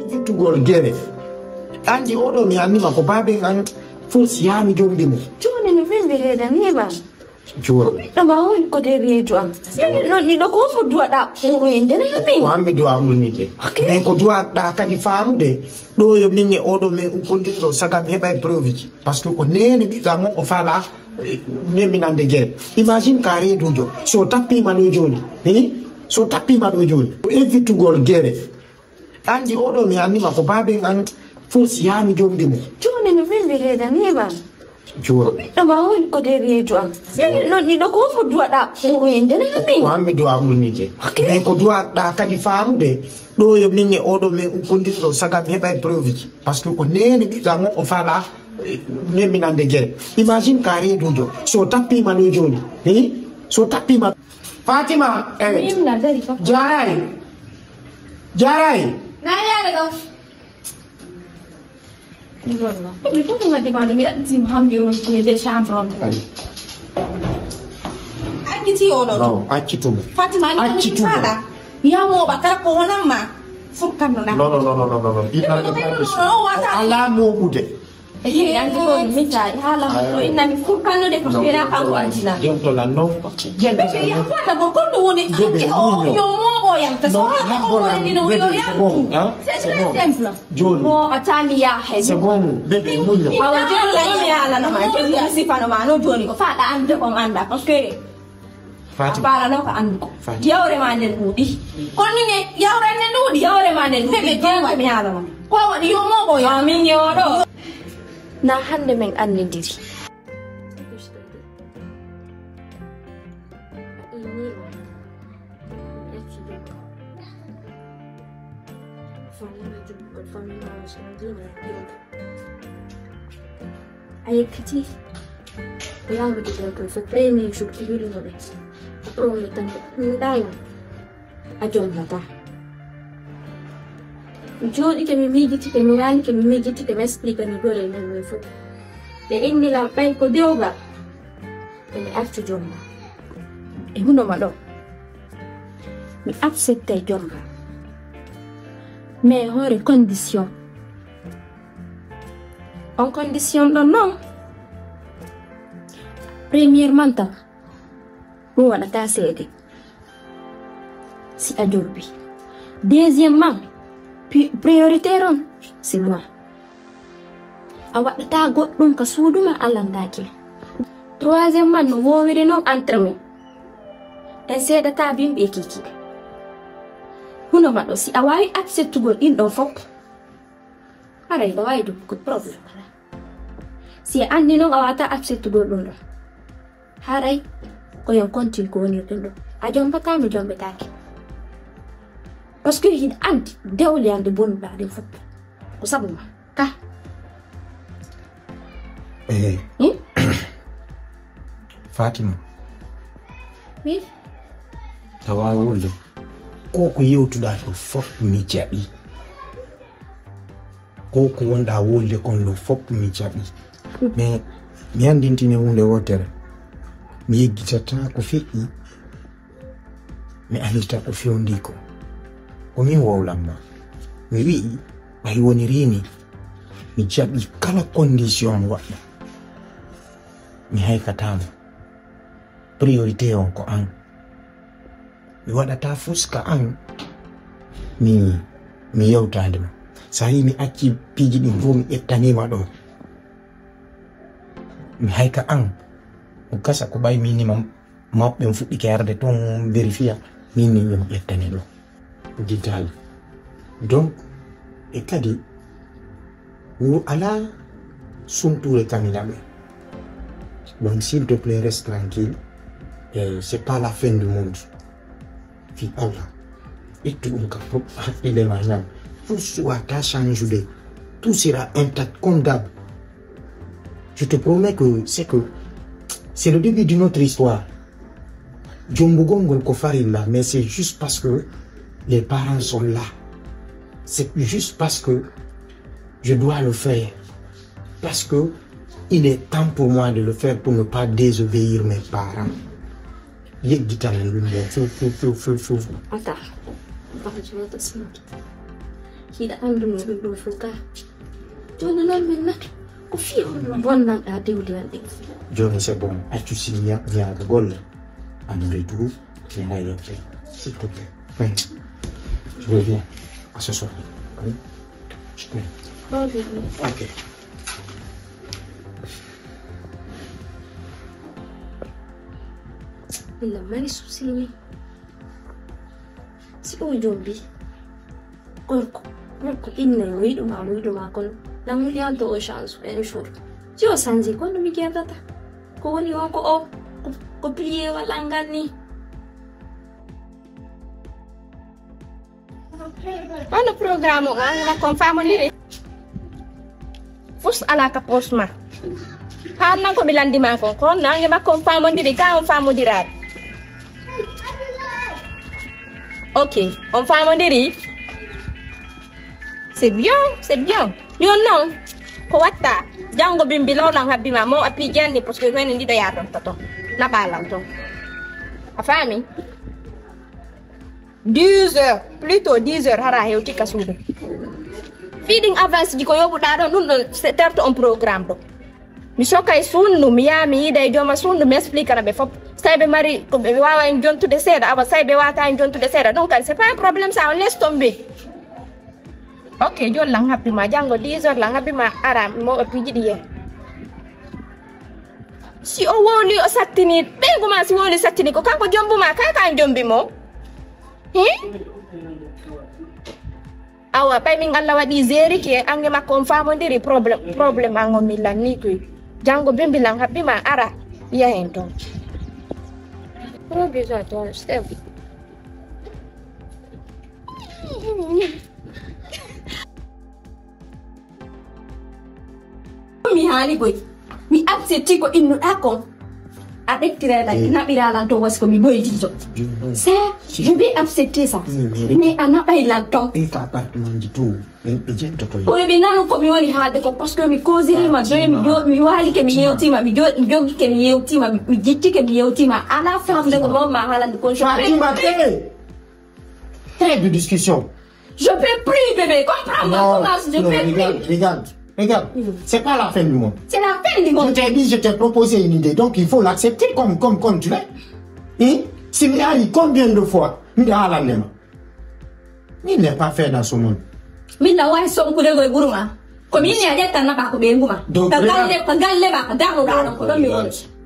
to go get it. And the other me and my baby and first yam do them. Johnny, you really the neighbor. Joe. The mountain could be drunk. You don't need a go for do that. One me do I will need it. And could do that can you found it. No, you mean the other me who could do Saka by Provich. Pastor O'Neill is a more of Allah. Naming and again. Imagine carry dojo. So tapi manujoli. So tapi manujoli. If you to go get it. And the other me and my baby and first yam do them. Johnny, you really the neighbor. Joe. The mountain could be drunk. You don't need a go for do that. One me do I will need it. And could do that can you found it. No, you mean the other me who could do Saka by Provich. Pastor O'Neill is a more of Allah. Naming and again. Imagine carry dojo. So tapi manujoli. So tapi ma. Fatima. Jarai. Jarai. Naya Tapi tu tengah di mana kita simpan di rumah kita syamron. Aki ti ono. No, aki tu. Fatima aki tu. Ya mau bakar kau nama. Furkan nona. No. Allah mau bude. Yang tu pun minta halam. Ini nak furkan nona dekat kira kau anjina. Yang tu lah no. Tapi yang mana kau tu ni? Oh, yang mau yang tersoal. Kau ni no yang. Saya templo. Jul. Mau acani ya. Sebon bebe mulio. Awak jangan lagi ya lah nama. Kita sifat nama no Jul. Kau faham anda kau anda. Okey. Apa lah kau anda? Dia orang mana nudi? Kau ni dia orang nudi. Dia orang mana nudi? Bebe dia kau punya lah. Kau awak dia mau kau yang minyak tu. Nahan demeng ane diri. Ayah kecil, yang begitu tu seperti syukur dulu ni. Perlu tanda nilai, ajon kata. Jodi che mi mediti che mi anni che mi mediti che mi esplicano i due nel mio futuro. E inni la penco di ora e mi faccio giorno. E uno malo. Mi accetta giorno. Mais ora condition. En condition non. Premièrement, vous allez tasser. Si ajurbi. Deuxièmement, prioritaire c'est moi. Awak ta goddum ka suduma Allah ndake. Troisièmement no wowiri non entraînement. En seeda ta bimbe kiki. Huno ma do si awawi acceptugol in do fop. Aray do way do ko problem. Si andi non awata acceptugol dum do. Haray ko yon continue ko woni dum do. A jomba ta mi jombe take. Parce que il andi dewle andi bon ba de fop. Ko sabuma ka. Fatima. Oui. Tawa wole. Koko yewtuɗa ɗo fof mi jaɓi. Koko wonɗa wolde kon ɗo fof mi jaɓi. Mais mi andintine hunde wotere. Mi yeggitata ko feƴƴi. Mi andita ko fewndi ko. Komin wowlamma. Mi wi'i ɓay wonirini mi jaɓi kala condition waɗɗa. Mi haykatamo. Priorité on ko an. Mi waɗata fuska an mi yewtande ma. Sahi mi acci piiji ɗin fof mi ƴettanima ɗo. Mi hayka an mo gasa ko ɓay minima mawɓe fuɗɗike arde ton vérifia minni mi ƴettane ɗo guitali. Donc e kadi mi ala sumture kamina ɓe. Donc s'il te plaît reste tranquille. C'est pas la fin du monde. Fi Allah. Et tout le monde il est maintenant. Tout sera changé. Tout sera intact comme d'hab. Je te promets que c'est le début de notre histoire. Djombogongol Kofarilla, mais c'est juste parce que les parents sont là. C'est juste parce que je dois le faire. Parce que il est temps pour moi de le faire pour ne pas désobéir mes parents. Attends, je vais te Kita andum do fuka. Jona non minna. Ko fi on bonna da diwli ande. Johnny c'est bon. As-tu signé via le gol? En retour, je n'ai rien fait. S'il te plaît. Oui. Je reviens. À ce soir. Oui. Je peux. Ok. Il a mal souci. Si on jombi. Corco. Corco inna wido ma kon. La mulia do chance un jour. Si o sanzi quando mi chiedata. Ko woni on ko plié wala ngani. Ano programo nga confirm ni. Fus ala ka posma. Hanang ko bilang di mako kon nang ma confirm ni ka on famo dirat. Ok, on famo diri. C'est bien. Yo non. Ko watta. Jango bimbilo lang habi mamo api jandi parce que wen ndi da yato tato. Na balang to. Afami? 10 heures, plutôt 10 heures hara hewti kasude. Feeding avance di ko yobu da don c'est terto on programme do. Mi sokay sunnu mi yami ida joma sunnu mi explique na be fop. Saybe mari ko be wawa en jontude seda aba saybe wata en jontude seda donc c'est pas un problème ça on laisse tomber. Ok, jol lang happy ma jango 10 heures lang happy ma aram mo api di ye. Si o woli o sattini be guma si woli sattini ko kanko jombu ma ka jombi mo. Awa pay min Allah wadi zeri ke ange ma confirm ndiri problem ango milan ni ko jango be bilang happy ma ara ya ento. Oh bisa to step. Mi hani boy. Mi accepti ko inno akon. Avec Tirela, Nabila to was comme boy dijo. Ça, je vais accepter ça. Mais ana pas il attend. Et appartement du tout. Et bien to to. Oui, mais non comme woni hade ko parce que mi cause ma joy mi wali ke mi yewti ma mi jo ke mi yewti ma mi jetti ke mi yewti ma à la fin de ko ma hala ko je Très de discussion. Je peux plus bébé, comprends-moi comment je peux plus. Regarde, c'est pas la fin du monde. C'est la fin du monde. Je t'ai proposé une idée, donc il faut l'accepter comme tu l'es. Et si combien de fois il n'est pas fait dans ce monde. Mais là, ouais, son coup de gourma. Comme il y a des temps à couper, donc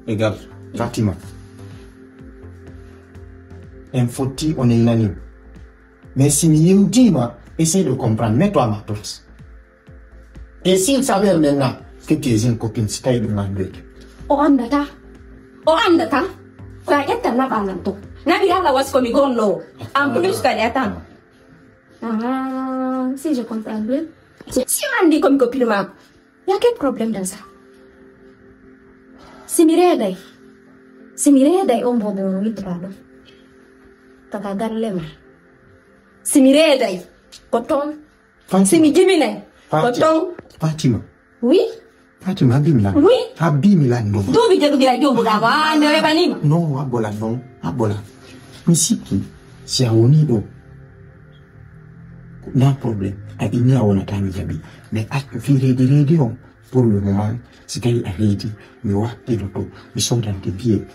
regarde, Fatima. Un fautif, on est unanime. Mais si il dit, essaie de comprendre, mets-toi à ma place. Et s'il savait maintenant que tu es une copine, c'est pas une demande. Oh, andata. Fa etta na balanto. Na bi ala was comme gonlo. En plus qu'elle attend. Ah, si je comprends bien. Si on dit comme copine, il y a quel problème dans ça? Si mi redai on va me mettre Tata Garlema. Si mi redai, coton. Si mi dimine, coton. Fatima. Oui? Fatima, Abimilan. Oui? Abimilan, non. D'où vient le radio Bugava, ne revanima? Non, Abola, non. Abola. Mais si qui, si à Onido, non problème. Abimi a on a tami jabi. Mais à virer des radios, pour le moment, c'est qu'elle a dit, mais ouais, et l'auto, ils sont dans tes pieds.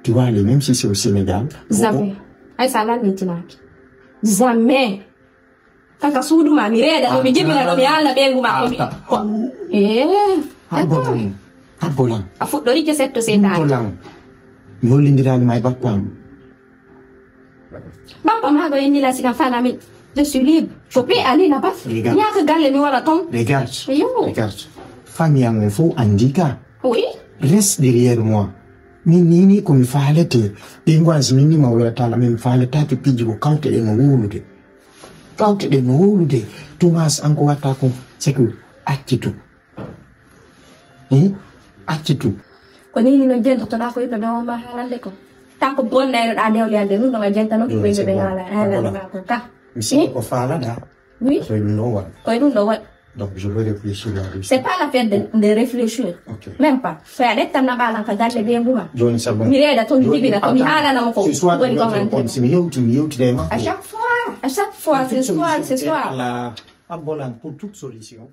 Tu vois aller, même si c'est au Sénégal. Jamais. Aïe, ça va maintenant. Jamais. Kaka sudu ma mireda no mi jibina no mi alla bengu ma ko Abolan. A fuddori ke setto senda. Abolan. Mi hollindirani may bappam. Bappam ha go indi la sika fana mi. Je suis libre. Je peux aller là-bas. Nyaka galle mi wala ton. Regarde. Famille en faut andika. Oui. Reste derrière moi. Nini ko mi falete. Dingwansi nini ma wala tala mi falete ta piji ko kawte e no wulude. Kawte de no wulude. Thomas anko wata ko c'est que accitu. Accitu. Ko nini no jento to da ko ito do ma halande ko. Ta ko bonne da de oliande no ma jento no ko be be hala ko ka. Si on fait là. Oui. So you know what? I don't know what. Donc je vais réfléchir là. C'est pas la peine de réfléchir. Okay. Même pas. Faire des tam na bala ka galle be nguma. Johnny Sabon. Mireda to ndibina to mi hala na mo ko. Ce soir, tu À chaque fois. À Ambolan pour toute solution.